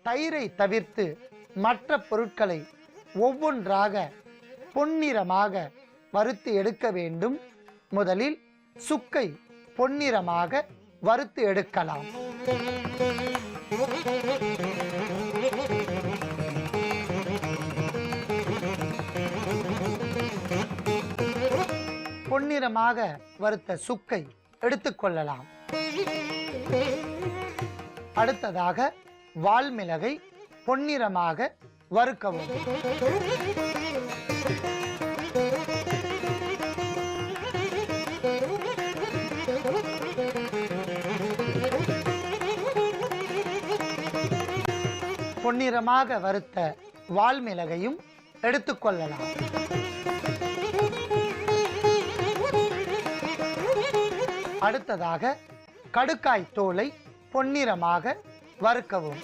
தயிரை தவிர்த்து மற்ற பொருட்களை ஒவ்வொன்றாக பொன்னிறமாக வறுத்து எடுக்க வேண்டும். முதலில் சுக்கை பொன்னிறமாக வறுத்து எடுக்கலாம். பொன்னிறமாக வறுத்த சுக்கை எடுத்துக்கொள்ளலாம். அடுத்ததாக வால்மிளகை பொன்னிறமாக வறுக்கவும். பொன்னிறமாக வறுத்த வால்மிளகையும் எடுத்துக்கொள்ளலாம். அடுத்ததாக கடுக்காய் தோலை பொன்னிறமாக வறுக்கவும்.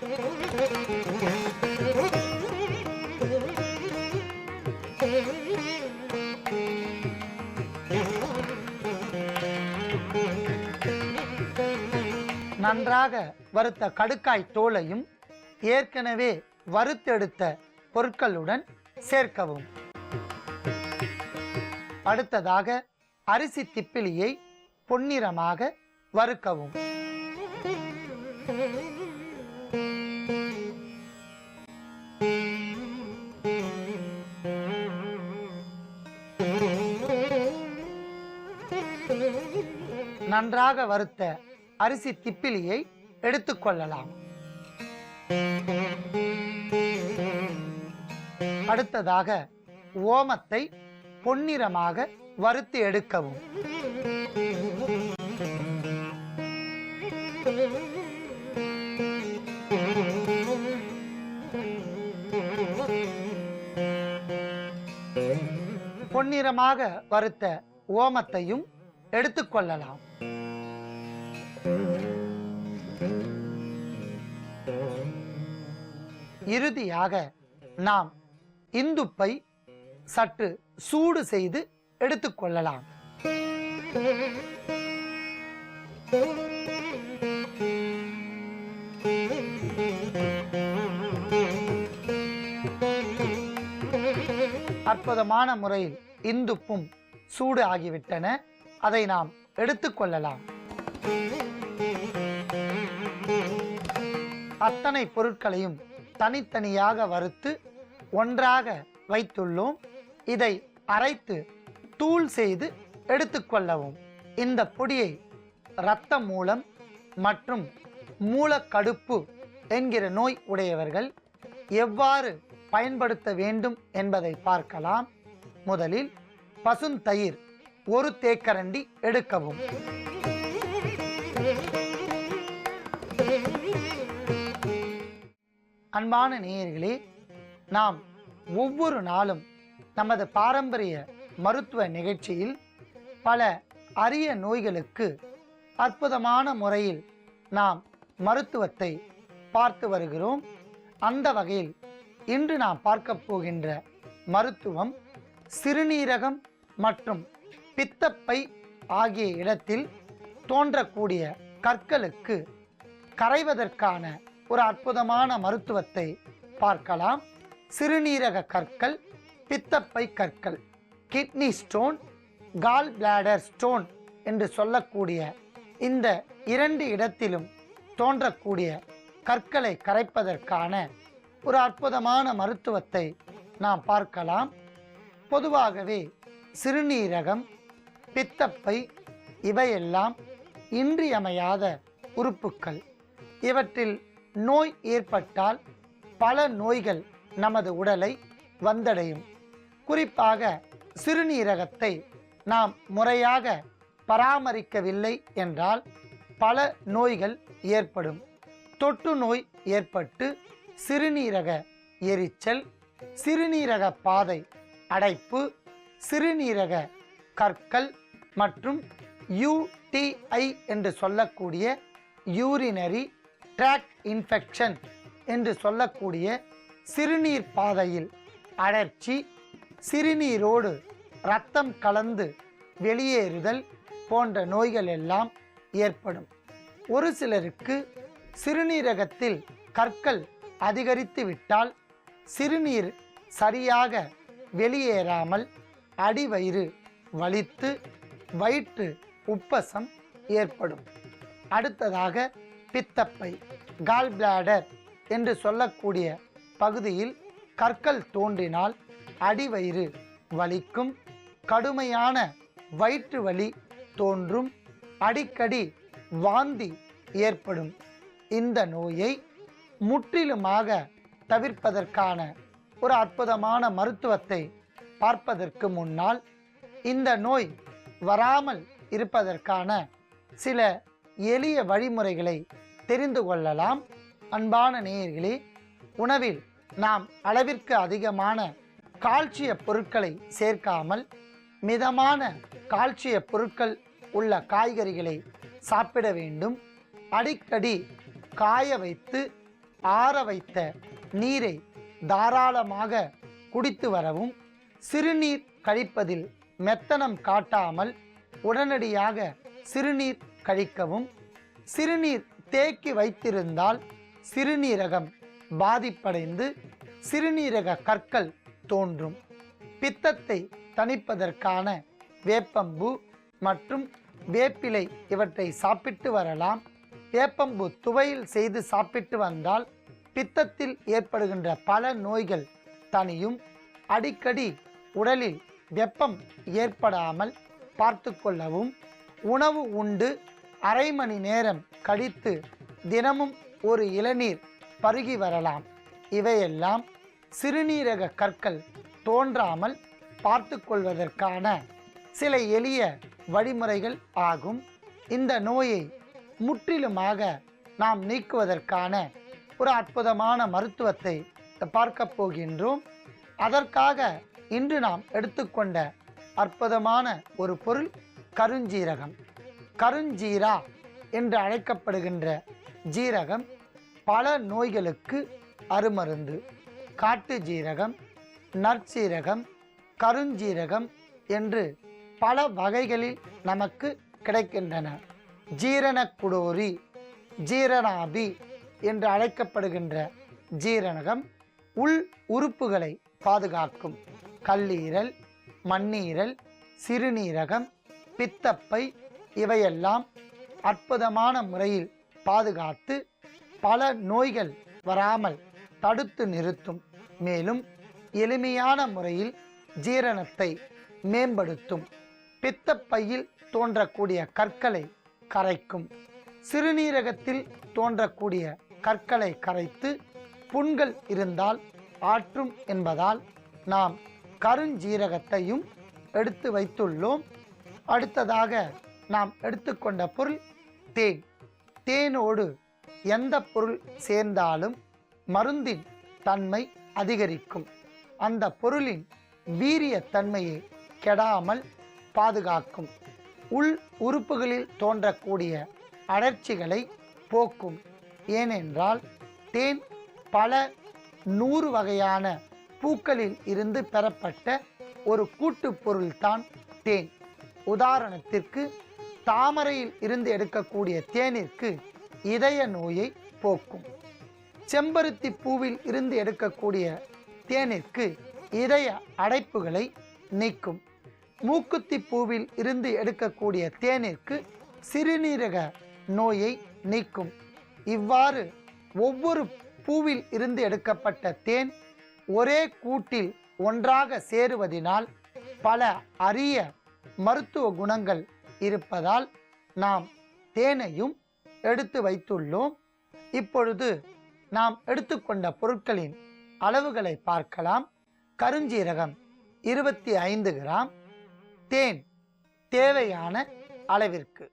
நன்றாக வறுத்த கடுக்காய் தோலையும் ஏற்கனவே வறுத்தெடுத்த பொருட்களுடன் சேர்க்கவும். அடுத்ததாக அரிசி திப்பிலியை பொன்னிறமாக வறுக்கவும். நன்றாக வறுத்த அரிசி திப்பிலியை எடுத்துக்கொள்ளலாம். அடுத்ததாக ஓமத்தை பொன்னிறமாக வறுத்து எடுக்கவும். பொன்னிறமாக வறுத்த ஓமத்தையும் எடுத்துக்கொள்ளலாம். இறுதியாக நாம் இந்துப்பை சற்று சூடு செய்து எடுத்துக்கொள்ளலாம். அற்புதமான முறையில் இந்துப்பும் சூடு ஆகிவிட்டன. அதை நாம் எடுத்துக்கொள்ளலாம். அத்தனை பொருட்களையும் தனித்தனியாக வறுத்து ஒன்றாக வைத்துள்ளோம். இதை அரைத்து தூள் செய்து எடுத்துக்கொள்ளவும். இந்த பொடியை இரத்த மூலம் மற்றும் மூலக்கடுப்பு என்கிற நோய் உடையவர்கள் எவ்வாறு பயன்படுத்த வேண்டும் என்பதை பார்க்கலாம். முதலில் பசுந்தயிர் 1 தேக்கரண்டி எடுக்கவும். அன்பான நேயர்களே, நாம் ஒவ்வொரு நாளும் நமது பாரம்பரிய மருத்துவ நிகழ்ச்சியில் பல அரிய நோய்களுக்கு அற்புதமான முறையில் நாம் மருத்துவத்தை பார்த்து வருகிறோம். அந்த வகையில் இன்று நாம் பார்க்க போகின்ற மருத்துவம் சிறுநீரகம் மற்றும் பித்தப்பை ஆகிய இடத்தில் தோன்றக்கூடிய கற்களுக்கு கரைவதற்கான ஒரு அற்புதமான மருத்துவத்தை பார்க்கலாம். சிறுநீரக கற்கள், பித்தப்பை கற்கள், kidney stone, gall bladder stone என்று சொல்லக்கூடிய இந்த 2 இடத்திலும் தோன்றக்கூடிய கற்களை கரைப்பதற்கான ஒரு அற்புதமான மருத்துவத்தை நாம் பார்க்கலாம். பொதுவாகவே சிறுநீரகம், பித்தப்பை இவையெல்லாம் இன்றியமையாத உறுப்புக்கள். இவற்றில் நோய் ஏற்பட்டால் பல நோய்கள் நமது உடலை வந்தடையும். குறிப்பாக சிறுநீரகத்தை நாம் முறையாக பராமரிக்கவில்லை என்றால் பல நோய்கள் ஏற்படும். தொற்று நோய் ஏற்பட்டு சிறுநீரக எரிச்சல், சிறுநீரக பாதை அடைப்பு, சிறுநீரக கற்கள் மற்றும் UTI என்று சொல்லக்கூடிய யூரினரி ட்ராக்ட் இன்ஃபெக்ஷன் என்று சொல்லக்கூடிய சிறுநீர் பாதையில் அழற்சி, சிறுநீரோடு இரத்தம் கலந்து வெளியேறுதல் போன்ற நோய்கள் எல்லாம் ஏற்படும். ஒரு சிலருக்கு சிறுநீரகத்தில் கற்கள் அதிகரித்து விட்டால் சிறுநீர் சரியாக வெளியேறாமல் அடிவயிறு வலித்து வயிற்று உப்பசம் ஏற்படும். அடுத்ததாக பித்தப்பை கால் பிளாடர் என்று சொல்லக்கூடிய பகுதியில் கற்கள் தோன்றினால் அடிவயிறு வலிக்கும், கடுமையான வயிற்று வலி தோன்றும், அடிக்கடி வாந்தி ஏற்படும். இந்த நோயை முற்றிலுமாக தவிர்ப்பதற்கான ஒரு அற்புதமான மருத்துவத்தை பார்ப்பதற்கு முன்னால் இந்த நோய் வராமல் இருப்பதற்கான சில எளிய வழிமுறைகளை தெரிந்து கொள்ளலாம். அன்பான நேயர்களே, உணவில் நாம் அளவிற்கு அதிகமான கால்சிய பொருட்களை சேர்க்காமல் மிதமான கால்சிய பொருட்கள் உள்ள காய்கறிகளை சாப்பிட வேண்டும். அடிக்கடி காய வைத்து ஆற வைத்த நீரை தாராளமாக குடித்து வரவும், சிறுநீர் கழிப்பதில் மெத்தனம் காட்டாமல் உடனடியாக சிறுநீர் கழிக்கவும், சிறுநீர் தேக்கி வைத்திருந்தால் சிறுநீரகம் பாதிப்படைந்து சிறுநீரக கற்கள் தோன்றும். பித்தத்தை தணிப்பதற்கான வேப்பம்பூ மற்றும் வேப்பிலை இவற்றை சாப்பிட்டு வரலாம். வேப்பம்பூ துவையில் செய்து சாப்பிட்டு வந்தால் பித்தத்தில் ஏற்படுகின்ற பல நோய்கள் தனியும். அடிக்கடி உடலில் வெப்பம் ஏற்படாமல் பார்த்து கொள்ளவும், உணவு உண்டு அரை மணி நேரம் கழித்து தினமும் ஒரு இளநீர் பருகி வரலாம். இவையெல்லாம் சிறுநீரக கற்கள் தோன்றாமல் பார்த்து கொள்வதற்கான சில எளிய வழிமுறைகள் ஆகும். இந்த நோயை முற்றிலுமாக நாம் நீக்குவதற்கான ஒரு அற்புதமான மருத்துவத்தை பார்க்க போகின்றோம். அதற்காக இன்று நாம் எடுத்துக்கொண்ட அற்புதமான ஒரு பொருள் கருஞ்சீரகம். கருஞ்சீரா என்று அழைக்கப்படுகின்ற ஜீரகம் பல நோய்களுக்கு அருமருந்து. காட்டு ஜீரகம், நற்சீரகம், கருஞ்சீரகம் என்று பல வகைகளில் நமக்கு கிடைக்கின்றன. ஜீரணக்குடோரி, ஜீரணாபி என்று அழைக்கப்படுகின்ற ஜீரணகம் உள் உறுப்புகளை பாதுகாக்கும். கல்லீரல், மண்ணீரல், சிறுநீரகம், பித்தப்பை இவையெல்லாம் அற்புதமான முறையில் பாதுகாத்து பல நோய்கள் வராமல் தடுத்து நிறுத்தும். மேலும் எளிமையான முறையில் ஜீரணத்தை மேம்படுத்தும். பித்தப்பையில் தோன்றக்கூடிய கற்களை கரைக்கும். சிறுநீரகத்தில் தோன்றக்கூடிய கற்களை கரைத்து புண்கள் இருந்தால் ஆற்றும் என்பதால் நாம் கருஞ்சீரகத்தையும் எடுத்து வைத்துள்ளோம். அடுத்ததாக நாம் எடுத்துக்கொண்ட பொருள் தேன். தேனோடு எந்த பொருள் சேர்ந்தாலும் மருந்தின் தன்மை அதிகரிக்கும். அந்த பொருளின் வீரிய தன்மையை கெடாமல் பாதுகாக்கும். உள் உறுப்புகளில் தோன்றக்கூடிய அழற்சிகளை போக்கும். ஏனென்றால் தேன் பல 100 வகையான பூக்களில் இருந்து பெறப்பட்ட ஒரு கூட்டுப் பொருள்தான் தேன். உதாரணத்திற்கு தாமரையில் இருந்து எடுக்கக்கூடிய தேனிற்கு இதய நோயை போக்கும். செம்பருத்தி பூவில் இருந்து எடுக்கக்கூடிய தேனிற்கு இதய அடைப்புகளை நீக்கும். மூக்குத்தி பூவில் இருந்து எடுக்கக்கூடிய தேனிற்கு சிறுநீரக நோயை நீக்கும். இவ்வாறு ஒவ்வொரு பூவில் இருந்து எடுக்கப்பட்ட தேன் ஒரே கூட்டில் ஒன்றாக சேருவதினால் பல அரிய மருத்துவ குணங்கள் இருப்பதால் நாம் தேனையும் எடுத்து வைத்துள்ளோம். இப்பொழுது நாம் எடுத்துக்கொண்ட பொருட்களின் அளவுகளை பார்க்கலாம். கருஞ்சீரகம் 25 கிராம், தேன் தேவையான அளவிற்கு.